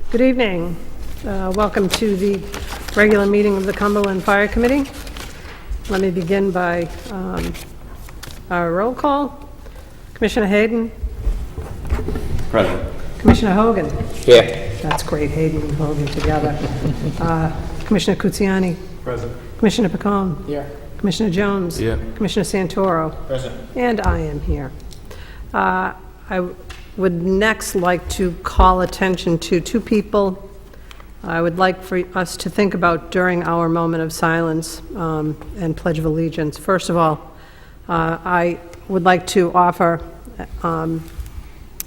Good evening. Welcome to the regular meeting of the Cumberland Fire Committee. Let me begin by our roll call. Commissioner Hayden. Present. Commissioner Hogan. Here. That's great, Hayden and Hogan together. Commissioner Cucciani. Present. Commissioner Pacone. Here. Commissioner Jones. Here. Commissioner Santoro. Present. And I am here. I would next like to call attention to two people I would like for us to think about during our moment of silence and Pledge of Allegiance. First of all, I would like to offer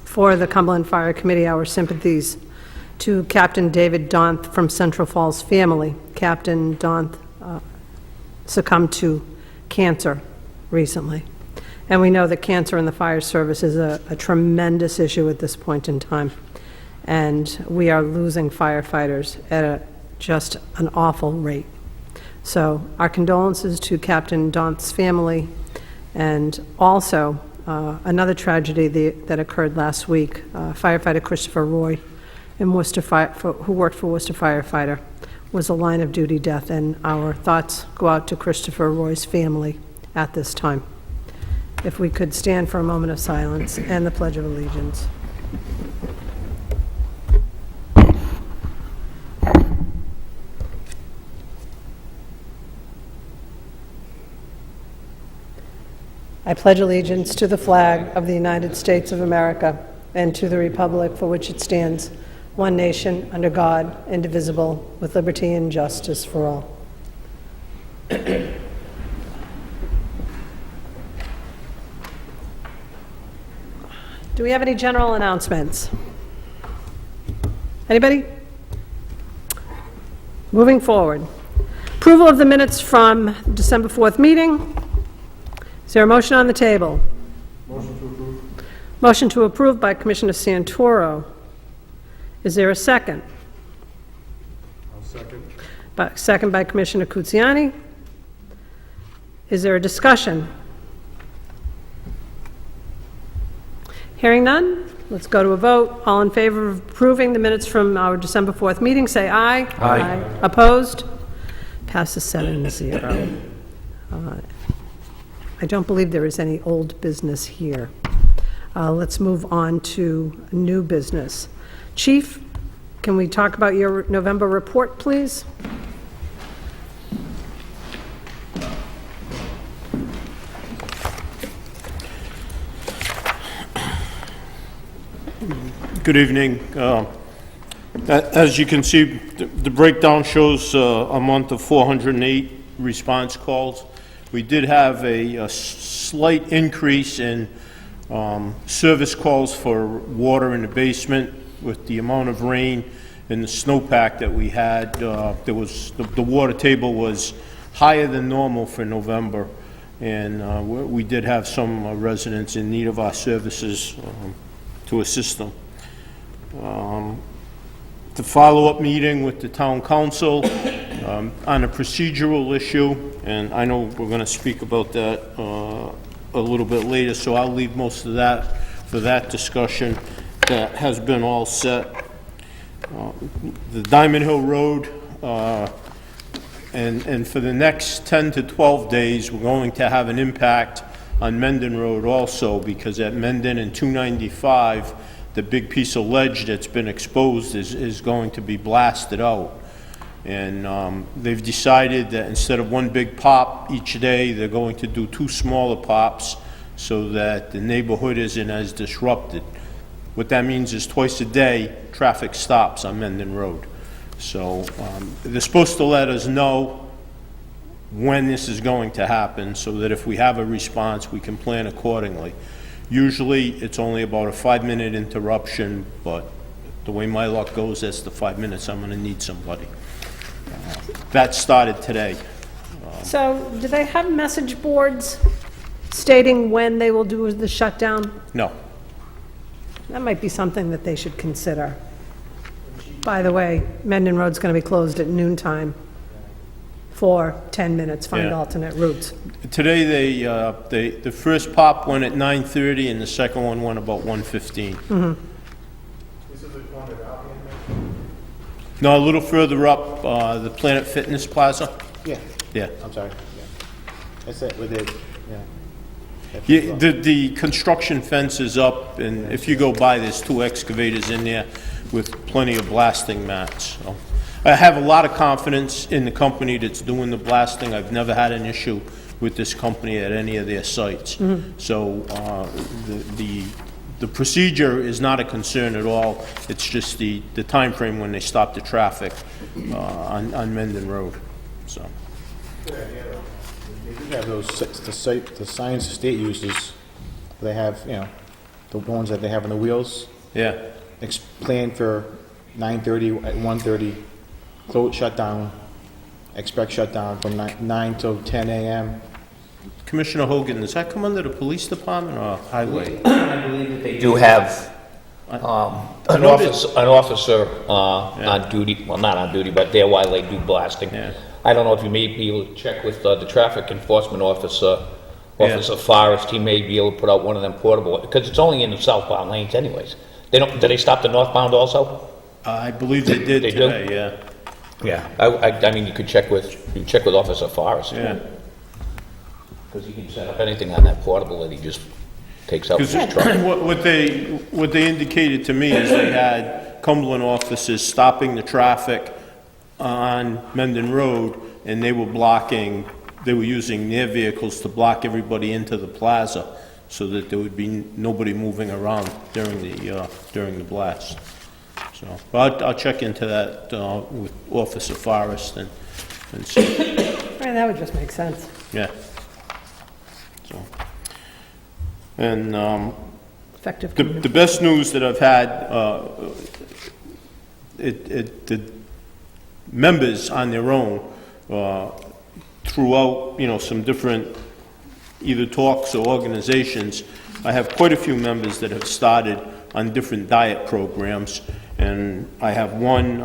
for the Cumberland Fire Committee our sympathies to Captain David Donth from Central Falls family. Captain Donth succumbed to cancer recently. And we know that cancer in the fire service is a tremendous issue at this point in time. And we are losing firefighters at just an awful rate. So our condolences to Captain Donth's family, and also another tragedy that occurred last week. Firefighter Christopher Roy, who worked for Worcester Firefighter, was a line of duty death, and our thoughts go out to Christopher Roy's family at this time. If we could stand for a moment of silence and the Pledge of Allegiance. I pledge allegiance to the flag of the United States of America and to the republic for which it stands, one nation, under God, indivisible, with liberty and justice for all. Do we have any general announcements? Anybody? Moving forward. Approval of the minutes from December 4th meeting. Is there a motion on the table? Motion to approve. Motion to approve by Commissioner Santoro. Is there a second? I'll second. Second by Commissioner Cucciani. Is there a discussion? Hearing none, let's go to a vote. All in favor of approving the minutes from our December 4th meeting, say aye. Aye. Opposed? Passes 7-0. I don't believe there is any old business here. Let's move on to new business. Chief, can we talk about your November report, please? Good evening. As you can see, the breakdown shows a month of 408 response calls. We did have a slight increase in service calls for water in the basement with the amount of rain and the snowpack that we had. The water table was higher than normal for November, and we did have some residents in need of our services to assist them. The follow-up meeting with the town council on a procedural issue, and I know we're going to speak about that a little bit later, so I'll leave most of that for that discussion. That has been all set. The Diamond Hill Road, and for the next 10 to 12 days, we're going to have an impact on Mendon Road also, because at Mendon and 295, the big piece of ledge that's been exposed is going to be blasted out. And they've decided that instead of one big pop each day, they're going to do two smaller pops so that the neighborhood isn't as disrupted. What that means is twice a day, traffic stops on Mendon Road. So they're supposed to let us know when this is going to happen so that if we have a response, we can plan accordingly. Usually, it's only about a 5-minute interruption, but the way my luck goes, that's the 5 minutes I'm going to need somebody. That started today. So, do they have message boards stating when they will do the shutdown? No. That might be something that they should consider. By the way, Mendon Road's going to be closed at noontime for 10 minutes, find Yeah. alternate routes. Today, the first pop went at 9:30, and the second one went about 1:15. Mm-hmm. This is the one that Albion made? No, a little further up, the Planet Fitness Plaza. Yeah, Yeah. I'm sorry. Yeah. That's it, with it, yeah. Yeah, the construction fence is up, and if you go by, there's 2 excavators in there with plenty of blasting mats. So I have a lot of confidence in the company that's doing the blasting. I've never had an issue with this company at any of their sites. So the procedure is not a concern at all. It's just the time frame when they stop the traffic on Mendon Road, so. They do have those, the signs the state uses, they have, you know, the ones that they have on the wheels, Yeah, planned for 9:30, at 1:30, close, shut down, expect shutdown from 9 till 10 a.m. Commissioner Hogan, does that come under the police department or highway? I believe that they do have an officer on duty, well, not on duty, but there while they do blasting. Yeah. I don't know if you may be able to check with the traffic enforcement officer, Officer Forrest, he may be able to put out one of them portable, because it's only in the southbound lanes anyways. They don't, do they stop the northbound also? I believe they did They do? today, yeah. Yeah. I mean, you could check with Officer Forrest. Yeah. Because he can set up anything on that portable that he just takes out with his truck. What they indicated to me is they had Cumberland officers stopping the traffic on Mendon Road, and they were using their vehicles to block everybody into the plaza so that there would be nobody moving around during the blast. So, but I'll check into that with Officer Forrest and see. Right, that would just make sense. Yeah. So, and Effective the communication. best news that I've had, the members on their own, throughout, you know, some different either talks or organizations, I have quite a few members that have started on different diet programs, and I have one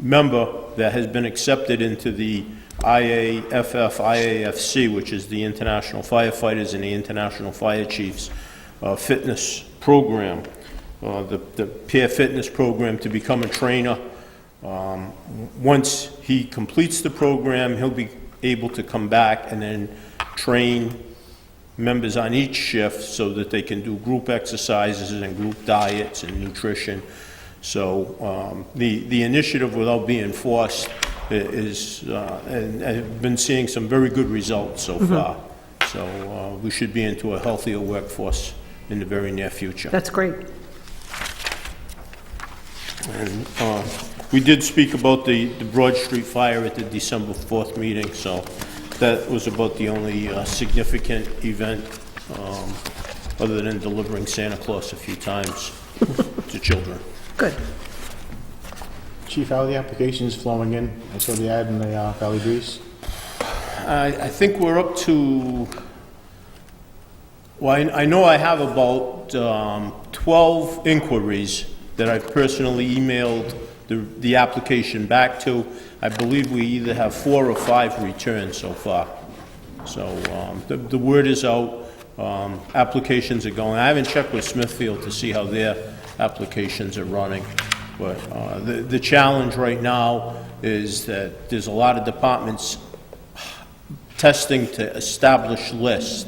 member that has been accepted into the IAFF-IAFC, which is the International Firefighters and the International Fire Chiefs fitness program, the peer fitness program to become a trainer. Once he completes the program, he'll be able to come back and then train members on each shift so that they can do group exercises and group diets and nutrition. So the initiative, without being forced, is, and I've been seeing some very good results so far. So we should be into a healthier workforce in the very near future. That's great. And we did speak about the Broad Street fire at the December 4th meeting, so that was about the only significant event, other than delivering Santa Claus a few times to children. Good. Chief, how are the applications flowing in? I saw the ad in the Valley Breeze. I think we're up to, well, I know I have about 12 inquiries that I've personally emailed the application back to. I believe we either have 4 or 5 returns so far. So the word is out. Applications are going. I haven't checked with Smithfield to see how their applications are running. But the challenge right now is that there's a lot of departments testing to establish lists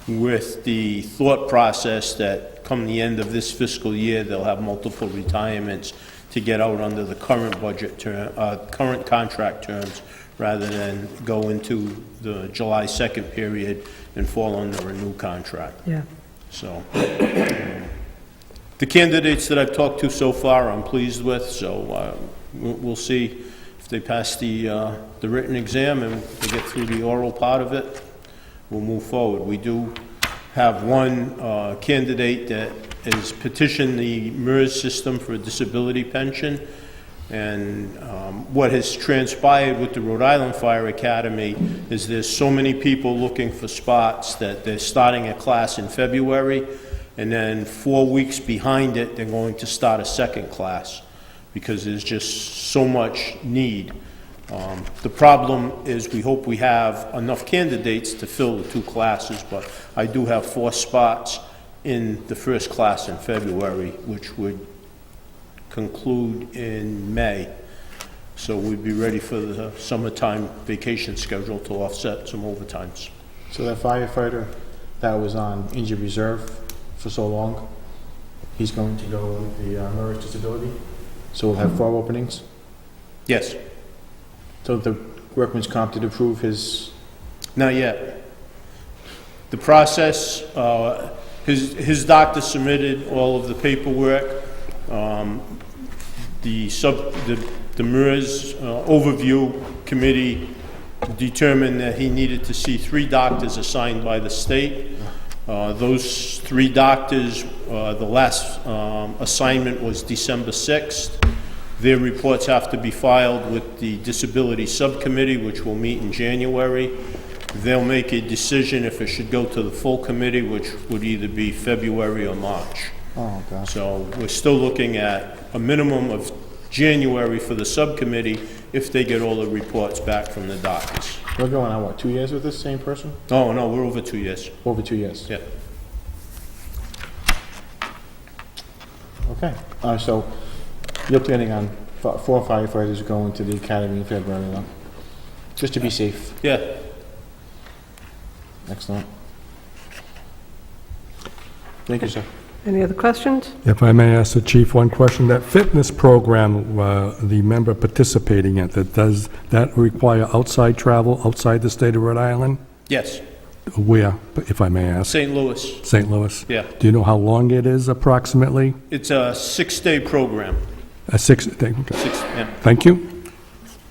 with the thought process that come the end of this fiscal year, they'll have multiple retirements to get out under the current budget term, current contract terms, rather than go into the July 2nd period and fall under a new contract. Yeah. So, the candidates that I've talked to so far, I'm pleased with, so we'll see if they pass the written exam and they get through the oral part of it. We'll move forward. We do have one candidate that has petitioned the MERS system for a disability pension, and what has transpired with the Rhode Island Fire Academy is there's so many people looking for spots that they're starting a class in February, and then 4 weeks behind it, they're going to start a second class because there's just so much need. The problem is we hope we have enough candidates to fill the 2 classes, but I do have 4 spots in the first class in February, which would conclude in May. So we'd be ready for the summertime vacation schedule to offset some overtimes. So that firefighter that was on injured reserve for so long, he's going to go with the MERS disability? So we'll have 4 openings? Yes, So the workman's comp did approve his, not yet. The process, his doctor submitted all of the paperwork. The MERS overview committee determined that he needed to see 3 doctors assigned by the state. Those 3 doctors, the last assignment was December 6th. Their reports have to be filed with the Disability Subcommittee, which will meet in January. They'll make a decision if it should go to the full committee, which would either be February or March. oh, gosh. So we're still looking at a minimum of January for the subcommittee if they get all the reports back from the doctors. We're going on, what, 2 years with this same person? Oh, no, we're over 2 years. Over 2 years? Yeah. Okay, so you're planning on 4 firefighters going to the academy in February, though? Just to be safe. Yeah. Excellent. Thank you, sir. Any other questions? If I may ask the chief one question, that fitness program, the member participating in, does that require outside travel, outside the state of Rhode Island? Yes. Where, if I may ask? St. Louis. St. Louis? Yeah. Do you know how long it is approximately? It's a 6-day program. A 6-day, okay. Yeah. Thank you.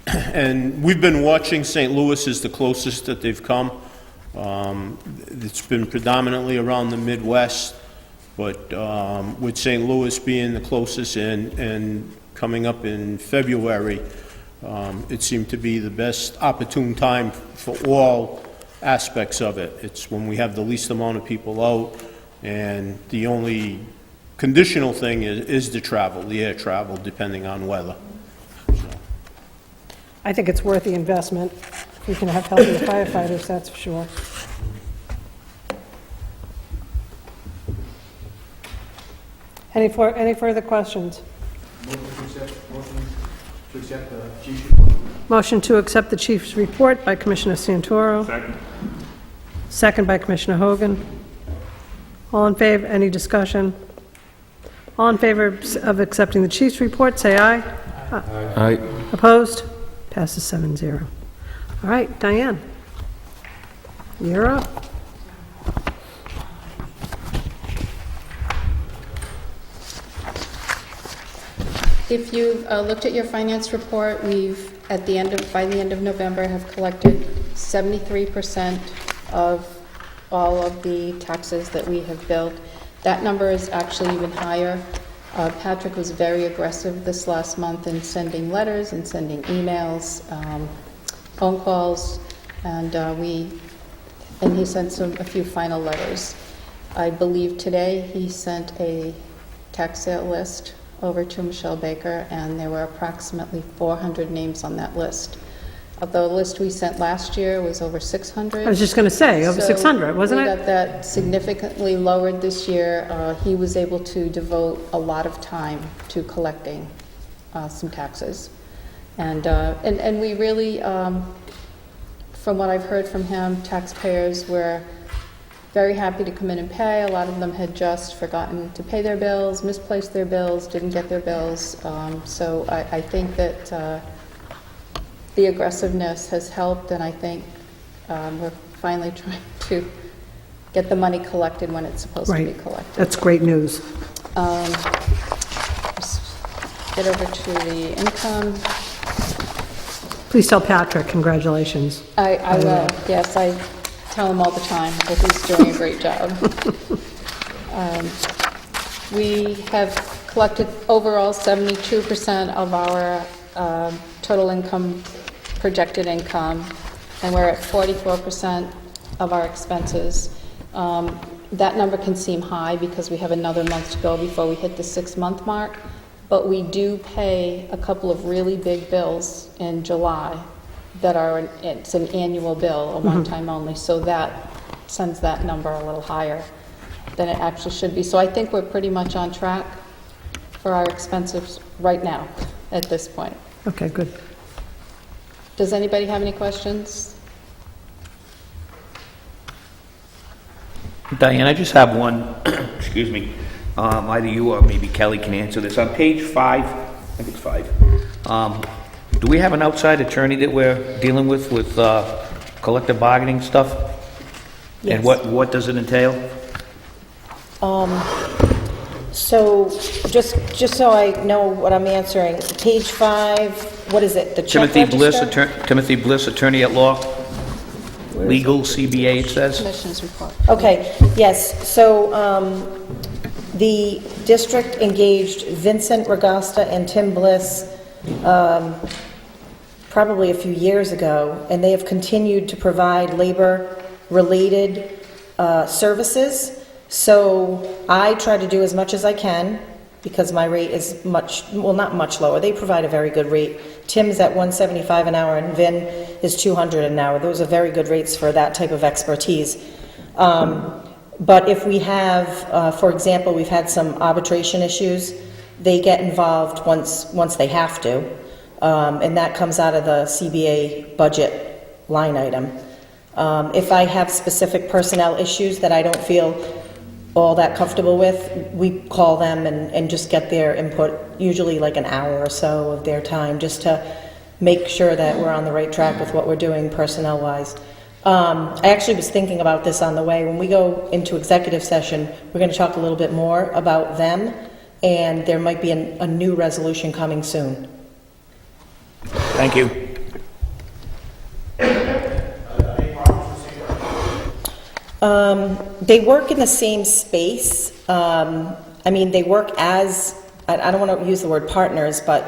And we've been watching St. Louis is the closest that they've come. It's been predominantly around the Midwest, but with St. Louis being the closest and coming up in February, it seemed to be the best opportune time for all aspects of it. It's when we have the least amount of people out, and the only conditional thing is the travel, the air travel, depending on weather. I think it's worth the investment. If we can have healthy firefighters, that's for sure. Any further questions? Motion to accept the chief's report by Commissioner Santoro. Second by Commissioner Hogan. All in favor, any discussion? All in favor of accepting the chief's report, say aye. Aye. Opposed? Passes 7-0. All right, Diane. You're up. If you've looked at your finance report, we've, by the end of November, have collected 73% of all of the taxes that we have billed. That number is actually even higher. Patrick was very aggressive this last month in sending letters and sending emails, phone calls, and he sent a few final letters. I believe today he sent a tax sale list over to Michelle Baker, and there were approximately 400 names on that list. The list we sent last year was over 600. I was just going to say, over 600, wasn't We it? got that significantly lowered this year. He was able to devote a lot of time to collecting some taxes. And we really, from what I've heard from him, taxpayers were very happy to come in and pay. A lot of them had just forgotten to pay their bills, misplaced their bills, didn't get their bills. So I think that the aggressiveness has helped, and I think we're finally trying to get the money collected when it's supposed to be Right. collected. That's great news. Just get over to the income. Please tell Patrick, congratulations. I will, yes, I tell him all the time that he's doing a great job. We have collected overall 72% of our total income, projected income, and we're at 44% of our expenses. That number can seem high because we have another month to go before we hit the 6-month mark, but we do pay a couple of really big bills in July that are, it's an annual bill, a one-time only, so that sends that number a little higher than it actually should be. So I think we're pretty much on track. for our expenses right now, at this point. Okay, good. Does anybody have any questions? Diane, I just have one, excuse me, either you or maybe Kelly can answer this. On page 5, I think it's 5, do we have an outside attorney that we're dealing with collective bargaining stuff? And Yes. what does it entail? So, just so I know what I'm answering, page 5, what is it, the check register? Timothy Bliss, attorney at law, legal CBA, it says. Commissioners report. Okay, yes, so, the district engaged Vincent Regasta and Tim Bliss, probably a few years ago, and they have continued to provide labor-related, services. So I try to do as much as I can, because my rate is not much lower. They provide a very good rate. Tim's at $175 an hour, and Vin is $200 an hour. Those are very good rates for that type of expertise. But if we have, for example, we've had some arbitration issues, they get involved once they have to, and that comes out of the CBA budget line item. If I have specific personnel issues that I don't feel all that comfortable with, we call them and just get their input, usually like an hour or so of their time, just to make sure that we're on the right track with what we're doing personnel-wise. I actually was thinking about this on the way. When we go into executive session, we're going to talk a little bit more about them, and there might be a new resolution coming soon. Thank you. They work in the same space. I mean, they work as, I don't want to use the word partners, but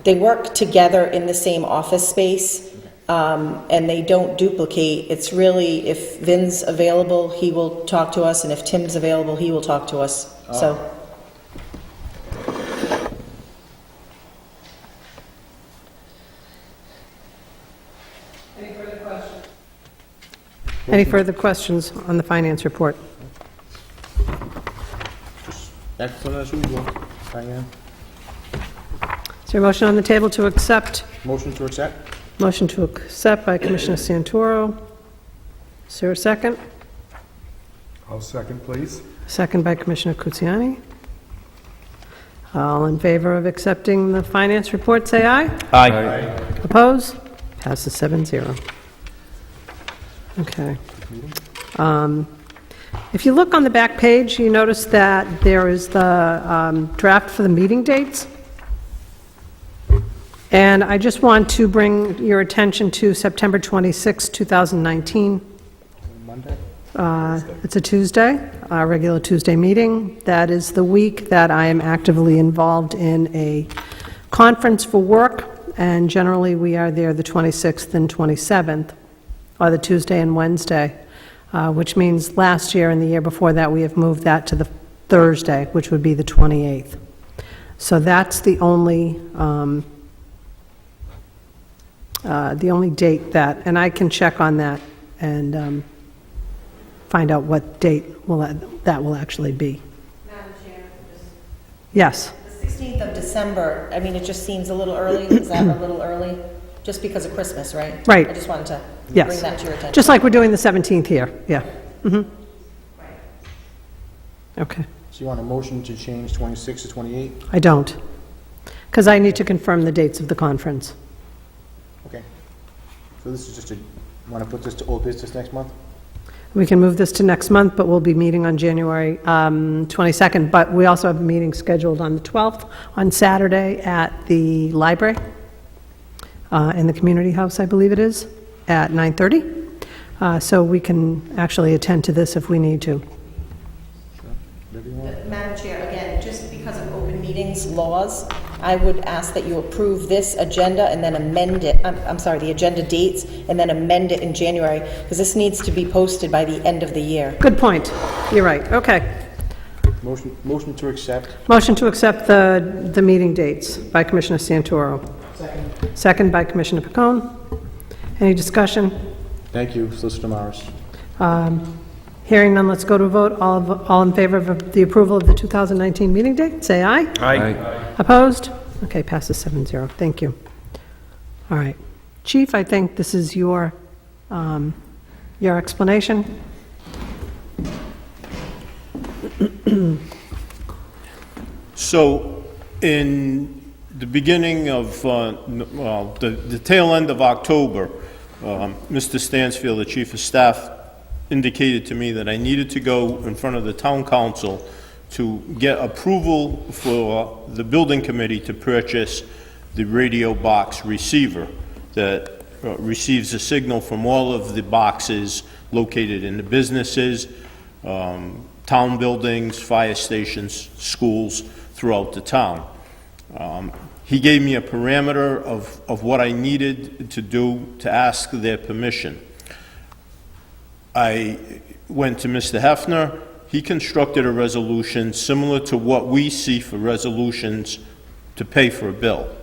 they work together in the same office space, and they don't duplicate. It's really, if Vin's available, he will talk to us, and if Tim's available, he will talk to us. So, Any further questions on the finance report? Excellent as usual, Diane. Is there a motion on the table to accept? Motion to accept? Motion to accept by Commissioner Santoro. Is there a second? I'll second, please. Second by Commissioner Kutsiani. All in favor of accepting the finance report, say aye. Aye. Oppose? Passes 7-0. Okay. If you look on the back page, you notice that there is the draft for the meeting dates. And I just want to bring your attention to September 26, 2019. Monday? It's a Tuesday, our regular Tuesday meeting. That is the week that I am actively involved in a conference for work, and generally we are there the 26th and 27th, or the Tuesday and Wednesday, which means last year and the year before that, we have moved that to the Thursday, which would be the 28th. So that's the only date that, and I can check on that and find out what date that will actually be. Madam Chair, Yes. the 16th of December, I mean, it just seems a little early. Is that a little early? Just because of Christmas, right? Right. I just wanted to Yes. bring that to your attention. Just like we're doing the 17th here, yeah. Mm-hmm. Okay. So you want a motion to change 26 to 28? I don't, because I need to confirm the dates of the conference. Okay. So this is just want to put this to old business next month? We can move this to next month, but we'll be meeting on January 22nd. But we also have a meeting scheduled on the 12th, on Saturday, at the library, in the community house, I believe it is, at 9:30. So we can actually attend to this if we need to. Whatever you want. Madam Chair, again, just because of open meetings laws, I would ask that you approve this agenda and then amend it, I'm sorry, the agenda dates, and then amend it in January, because this needs to be posted by the end of the year. Good point. You're right. Okay. Motion to accept? Motion to accept the meeting dates by Commissioner Santoro. Second by Commissioner Pacone. Any discussion? Thank you, Solicitor Morris. Hearing none, let's go to a vote. All in favor of the approval of the 2019 meeting date, say aye. Aye. Opposed? Okay, passes 7-0. Thank you. All right. Chief, I think this is your explanation. So, in the beginning of, the tail end of October, Mr. Stansfield, the Chief of Staff, indicated to me that I needed to go in front of the Town Council to get approval for the Building Committee to purchase the radio box receiver that receives a signal from all of the boxes located in the businesses, town buildings, fire stations, schools throughout the town. He gave me a parameter of what I needed to do to ask their permission. I went to Mr. Hefner. He constructed a resolution similar to what we see for resolutions to pay for a bill.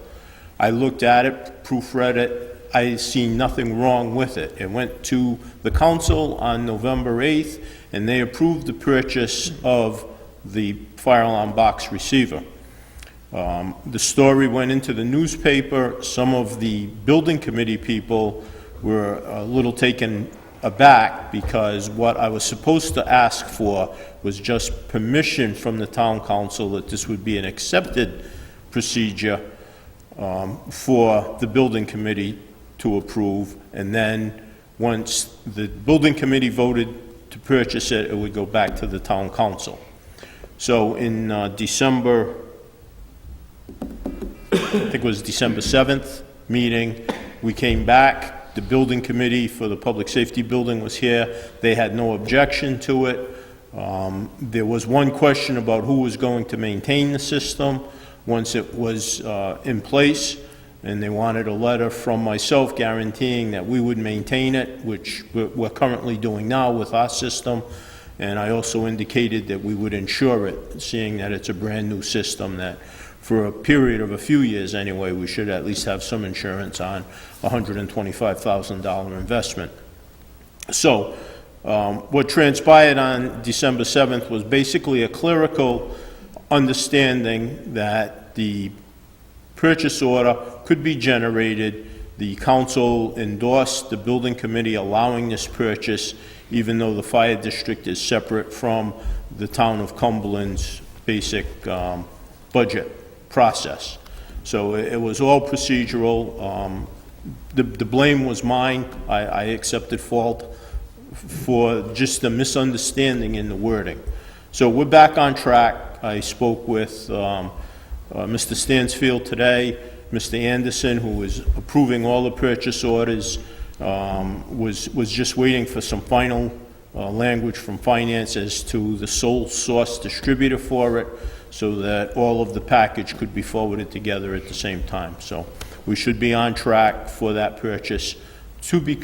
I looked at it, proofread it. I see nothing wrong with it. It went to the council on November 8th, and they approved the purchase of the fire alarm box receiver. The story went into the newspaper. Some of the building committee people were a little taken aback because what I was supposed to ask for was just permission from the town council that this would be an accepted procedure for the building committee to approve, and then once the building committee voted to purchase it, it would go back to the town council. So in December, I think it was December 7th meeting, we came back. The building committee for the public safety building was here. They had no objection to it. There was one question about who was going to maintain the system once it was in place, and they wanted a letter from myself guaranteeing that we would maintain it, which we're currently doing now with our system. And I also indicated that we would insure it, seeing that it's a brand-new system, that for a period of a few years anyway, we should at least have some insurance on a $125,000 investment. So what transpired on December 7th was basically a clerical understanding that the purchase order could be generated. The council endorsed the building committee allowing this purchase, even though the fire district is separate from the town of Cumberland's basic budget process. So it was all procedural. The blame was mine. I accepted fault for just a misunderstanding in the wording. So we're back on track. I spoke with Mr. Stansfield today. Mr. Anderson, who was approving all the purchase orders, was just waiting for some final language from finance as to the sole source distributor for it, so that all of the package could be forwarded together at the same time. So we should be on track for that purchase to be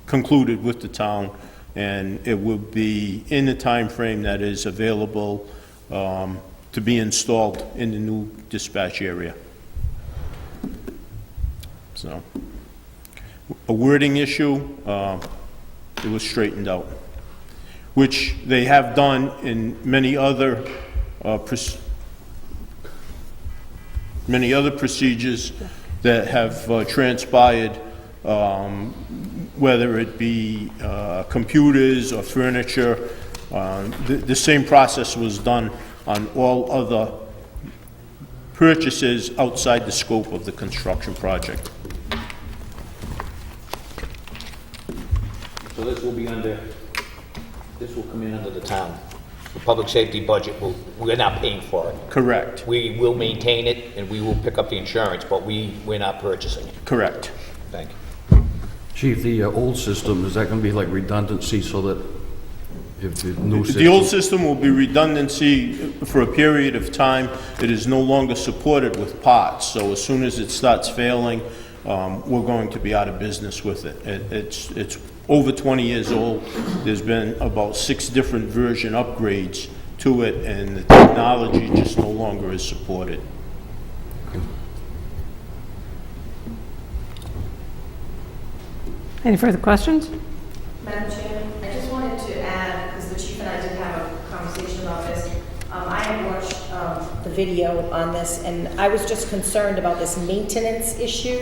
concluded with the town, and it will be in the time frame that is available to be installed in the new dispatch area. So, a wording issue, it was straightened out, which they have done in many other procedures that have transpired, whether it be computers or furniture. The same process was done on all other purchases outside the scope of the construction project. So this will be this will come in under the town. The public safety budget, we're not paying for it. Correct. We will maintain it and we will pick up the insurance, but we're not purchasing it. Correct. Thank you. Chief, the old system, is that going to be like redundancy so that if the new system... The old system will be redundancy for a period of time. It is no longer supported with parts, so as soon as it starts failing, we're going to be out of business with it. It's over 20 years old. There's been about 6 different version upgrades to it, and the technology just no longer is supported. Any further questions? Madam Chairman, I just wanted to video on this, and I was just concerned about this maintenance issue.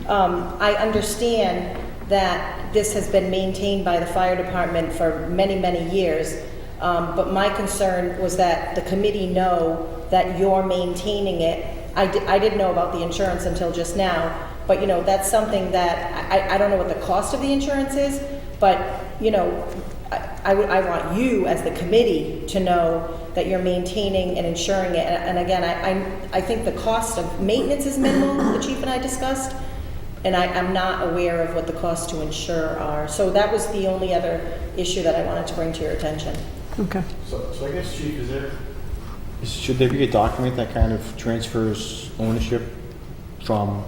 I understand that this has been maintained by the fire department for many, many years, but my concern was that the committee know that you're maintaining it. I didn't know about the insurance until just now, but, you know, that's something that, I don't know what the cost of the insurance is, but, you know, I want you as the committee to know that you're maintaining and insuring it. And again, I think the cost of maintenance is minimal, the chief and I discussed, and I'm not aware of what the costs to insure are. So that was the only other issue that I wanted to bring to your attention. Okay. So I guess, Chief, should there be a document that kind of transfers ownership from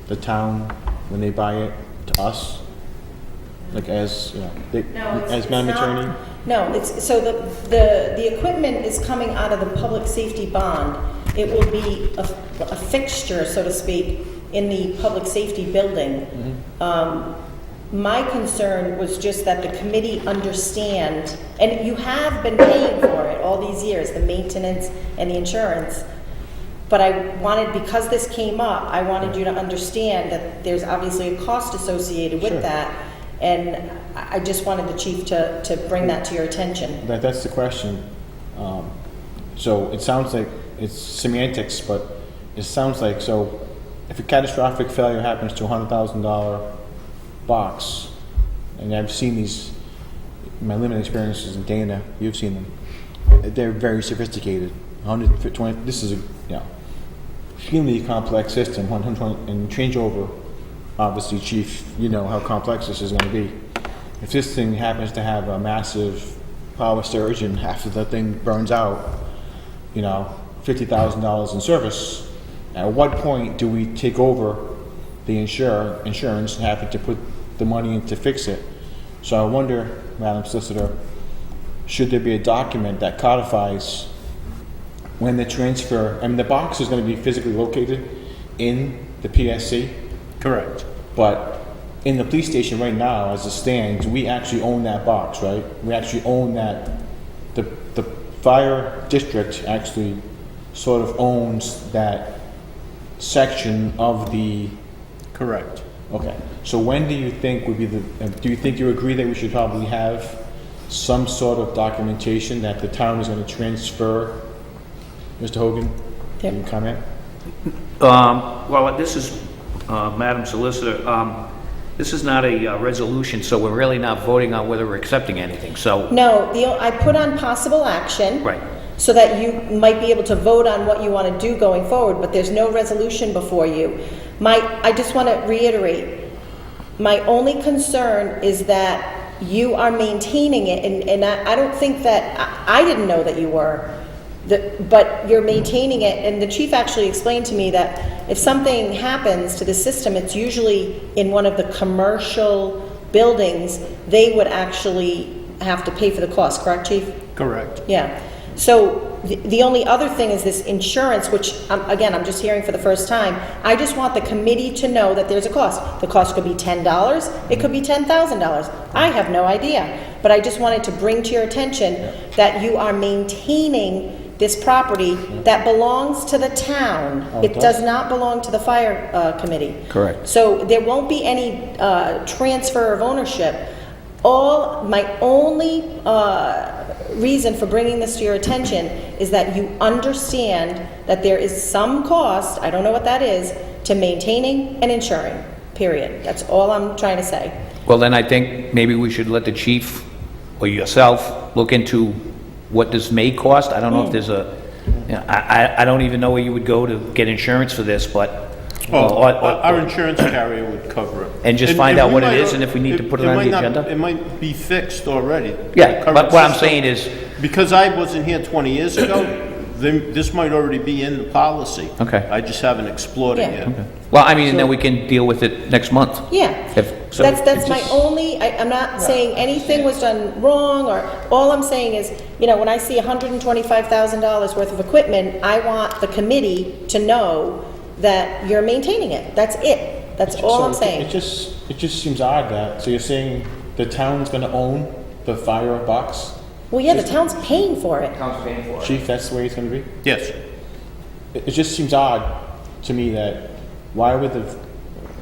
the town when they buy it to us? Like as, you know, as Madam Attorney? No, it's, so the equipment is coming out of the public safety bond. It will be a fixture, so to speak, in the public safety building. My concern was just that the committee understand, and you have been paying for it all these years, the maintenance and the insurance, but I wanted, because this came up, I wanted you to understand that there's obviously a cost associated with that, and I just wanted the chief to bring that to your attention. That's the question. So it sounds like it's semantics, but it sounds like, so if a catastrophic failure happens to a $100,000 box, and I've seen these, my limited experiences in Dana, you've seen them, they're very sophisticated. 120, this is a, you know, extremely complex system, 120, and changeover, obviously, Chief, you know how complex this is going to be. If this thing happens to have a massive power surge and after the thing burns out, you know, $50,000 in service, at what point do we take over the insurance and having to put the money in to fix it? So I wonder, Madam Solicitor, should there be a document that codifies when the transfer, I mean, the box is going to be physically located in the PSC? Correct. But in the police station right now, as it stands, we actually own that box, right? We actually own that. The fire district actually sort of owns that section of the... Correct. Okay. So when do you think would be the... do you think you agree that we should probably have some sort of documentation that the town is going to transfer? Mr. Hogan, can you comment? Well, this is, Madam Solicitor, this is not a resolution, so we're really not voting on whether we're accepting anything, so... No, I put on possible action. Right. So that you might be able to vote on what you want to do going forward, but there's no resolution before you. I just want to reiterate, my only concern is that you are maintaining it, and I don't think that, I didn't know that you were, but you're maintaining it, and the chief actually explained to me that if something happens to the system, it's usually in one of the commercial buildings, they would actually have to pay for the cost, correct, Chief? Correct. Yeah. So the only other thing is this insurance, which, again, I'm just hearing for the first time. I just want the committee to know that there's a cost. The cost could be $10, it could be $10,000. I have no idea. But I just wanted to bring to your attention that you are maintaining this property that belongs to the town. It does not belong to the fire committee. Correct. So there won't be any transfer of ownership. My only reason for bringing this to your attention is that you understand that there is some cost, I don't know what that is, to maintaining and insuring, period. That's all I'm trying to say. Well, then I think maybe we should let the chief or yourself look into what this may cost. I don't know if there's a, you know, I don't even know where you would go to get insurance for this, but... Well, our insurance carrier would cover it. And just find out we what it might is, and if we need to put it on the agenda? It might be fixed already. Yeah, The current but what I'm system- saying is... Because I wasn't here 20 years ago, then this might already be in the policy. Okay. I just haven't explored it Yeah. yet. Well, I mean, and then we can deal with it next month. Yeah, So that's my only, I'm not saying anything was done wrong, or, all I'm saying is, you know, when I see $125,000 worth of equipment, I want the committee to know that you're maintaining it. That's it. That's all I'm saying. It just seems odd that, so you're saying the town's going to own the fire box? Well, yeah, the town's paying for it. Town's paying for it. Chief, that's the way it's going to be? Yes. it just seems odd to me that, why would the,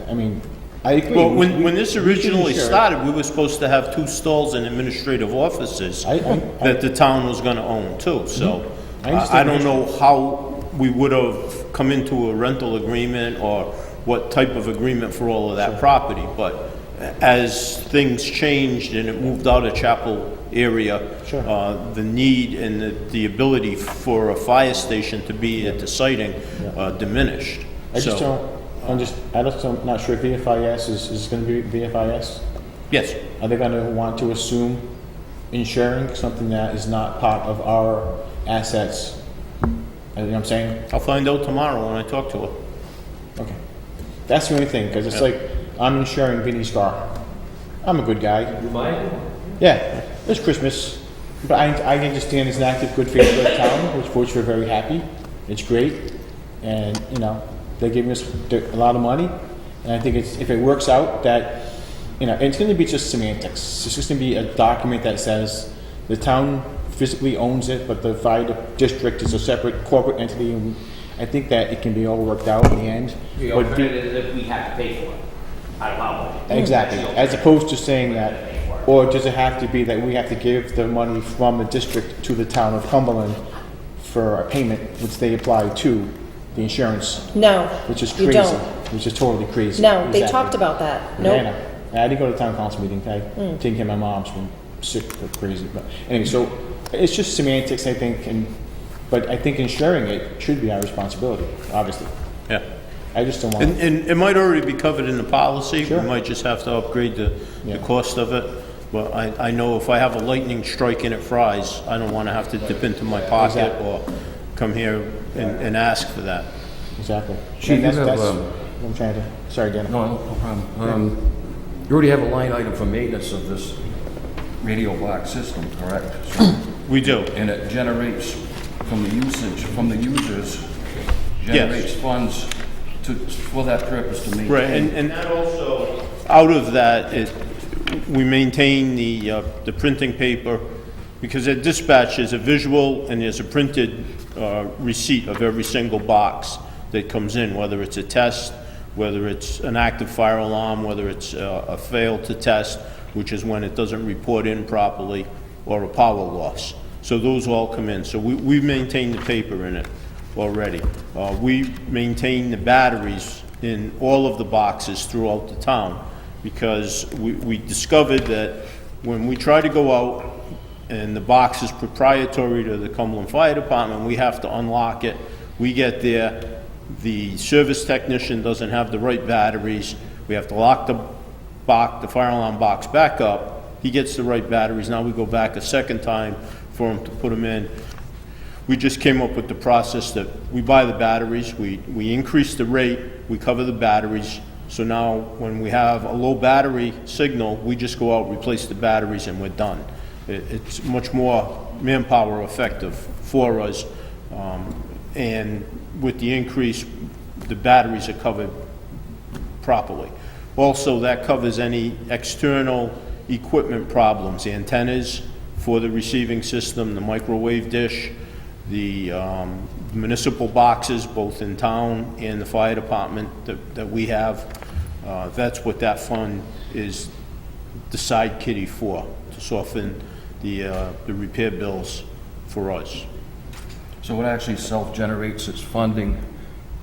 I mean, I agree. Well, we- when this we should originally insure it. started, we were supposed to have 2 stalls and administrative offices I- that the town was gonna own too, so I understand I don't what know how we would have come into a rental agreement or what type of agreement for all of that property, but as things changed and it moved out of Chapel area, Sure. the need and the ability for a fire station to be at the siting diminished. I just So, don't, not sure if VFIS is gonna be VFIS. yes, Are they gonna want to assume insuring something that is not part of our assets? You know what I'm saying? I'll find out tomorrow when I talk to her. Okay. That's the only thing, because it's like, I'm insuring Vinnie's car. I'm a good guy. You mind? Yeah, it's Christmas, but I understand it's an act of good faith for the town, which we're very happy. It's great, and, you know, they're giving us a lot of money, and I think if it works out, that, you know, it's gonna be just semantics. It's just gonna be a document that says the town physically owns it, but the fire district is a separate corporate entity, and I think that it can be all worked out in the end. The But alternative is if we have to pay for it, out of our money. Exactly, as opposed to saying that, or does it have to be that we have to give the money from the district to the town of Cumberland for a payment, which they apply to the insurance, No, which is you crazy, don't. which is totally crazy. No, they Exactly. talked about that. Yeah, I Nope. know. I didn't go to the town council meeting, taking care of my mom, she's been sick or crazy, but anyway, so it's just semantics, I think, but I think insuring it should be our responsibility, obviously. Yeah. I just don't want. And it might already be covered in the policy. Sure. We might just have to upgrade the Yeah. cost of it. But I know if I have a lightning strike and it fries, I don't want to have to dip into my pocket Exactly. or come here and ask for that. Exactly. Chief, And you that's have, what I'm trying to, sorry, Dan. No, no problem. You already have a line item for maintenance of this radio box system, correct? So- We do. And it generates from the usage, from the users, generates funds for that purpose to maintain. Right, and that also, out of that, we maintain the printing paper, because at dispatch, there's a visual and there's a printed receipt of every single box that comes in, whether it's a test, whether it's an active fire alarm, whether it's a fail to test, which is when it doesn't report in properly, or a power loss. So those all come in. So we maintain the paper in it already. We maintain the batteries in all of the boxes throughout the town, because we discovered that when we try to go out and the box is proprietary to the Cumberland Fire Department, we have to unlock it. We get there, the service technician doesn't have the right batteries. We have to lock the fire alarm box back up. He gets the right batteries. Now we go back a second time for him to put them in. We just came up with the process that we buy the batteries, we increase the rate, we cover the batteries. So now when we have a low battery signal, we just go out, replace the batteries, and we're done. It's much more manpower effective for us. And with the increase, the batteries are covered properly. Also, that covers any external equipment problems, the antennas for the receiving system, the microwave dish, the municipal boxes, both in town and the fire department that we have. That's what that fund is the side kitty for, to soften the repair bills for us. So it actually self-generates its funding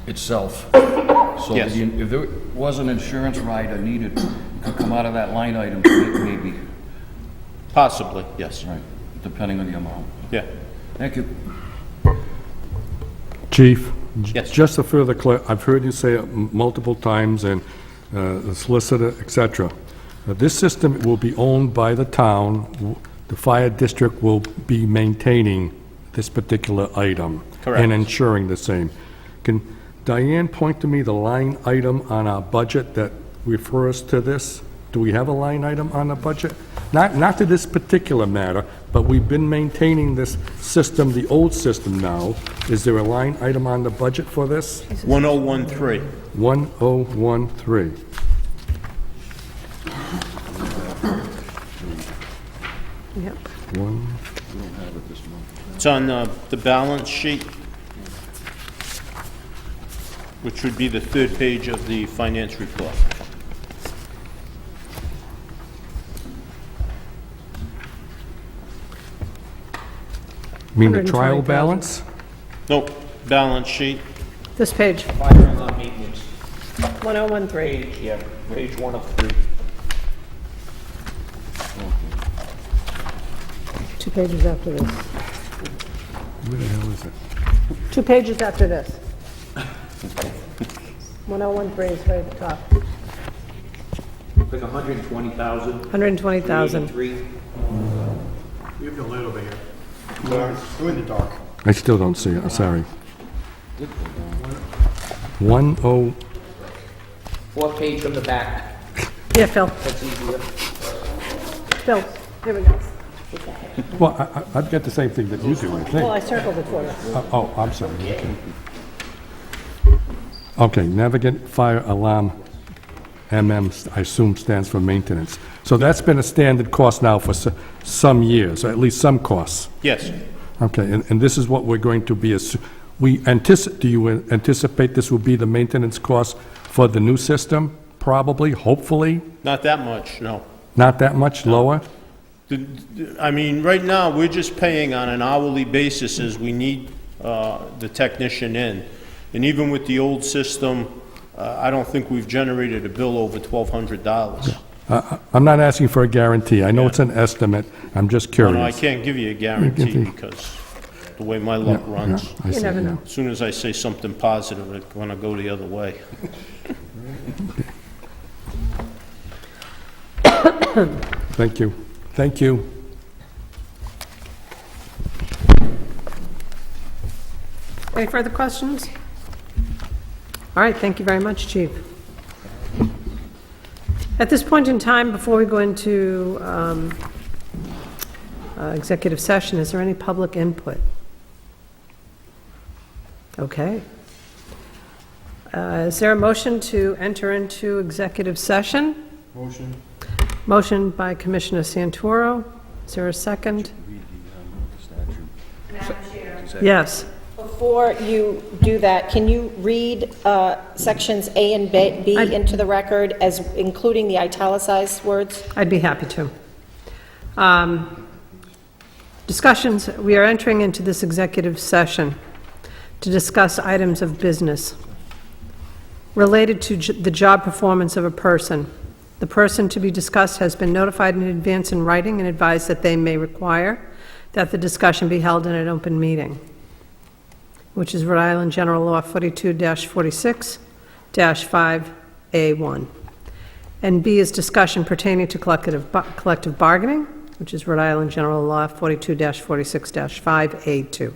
itself. So Yes. if there was an insurance rider needed, it could come out of that line item, maybe, Possibly, yes. right, depending on the amount. Yeah. Thank you. Chief? Yes. Just a further, I've heard you say it multiple times, and the solicitor, et cetera. This system will be owned by the town. The fire district will be maintaining this particular item. Correct. And ensuring the same. Can Diane point to me the line item on our budget that refers to this? Do we have a line item on the budget? Not to this particular matter, but we've been maintaining this system, the old system now. Is there a line item on the budget for this? 1013. 1013. Yep. One, It's on the balance sheet. which would be the third page of the finance report. You mean the trial 120,000. balance? Nope, balance sheet. This page, Fire alarm maintenance, 1013. page, yeah, page 1 of 3. 2 pages after this. Where the hell is it? 2 pages after this. 1013 is right at the top. Like 120,000. 120,000. 3. You have the light over here. You're in the dark. I still don't see it, sorry. 10, Fourth page from the back. Here, Phil. That's easier. Phil, here we go. well, I've got the same thing that you do, I Well, think. I circled it for you. Oh, I'm sorry. Okay. Okay, Navigant Fire Alarm, I assume stands for maintenance. So that's been a standard cost now for some years, or at least some costs. Yes. Okay, and this is what we're going to be, do you anticipate this will be the maintenance cost for the new system? Probably, hopefully, Not that much, no. not that much lower? I mean, right now, we're just paying on an hourly basis as we need the technician in. And even with the old system, I don't think we've generated a bill over $1,200. I'm not asking for a guarantee, I know it's an estimate, I'm just No, I curious. can't give you a guarantee because the way my luck runs. I You see, never know. As soon as I say something positive, it's gonna go the other way. Thank you, thank you. Any further questions? All right, thank you very much, Chief. At this point in time, before we go into executive session, is there any public input? Okay. Is there a motion to enter into executive session? Motion. Motion by Commissioner Santoro. Is there a second? Yes. Before you do that, can you read sections A and B into the record, as including the italicized words? I'd be happy to. Discussions, we are entering into this executive session to discuss items of business related to the job performance of a person. The person to be discussed has been notified in advance in writing and advised that they may require that the discussion be held in an open meeting, which is Rhode Island General Law 42-46-5A1. And B is discussion pertaining to collective bargaining, which is Rhode Island General Law 42-46-5A2.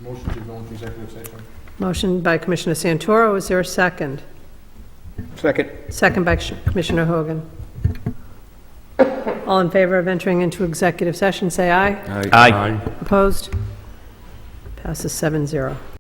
Motion to go into executive session. Motion by Commissioner Santoro. Is there a second? Second. Second by Commissioner Hogan. All in favor of entering into executive session, say aye. Aye. Opposed? Passes 7-0.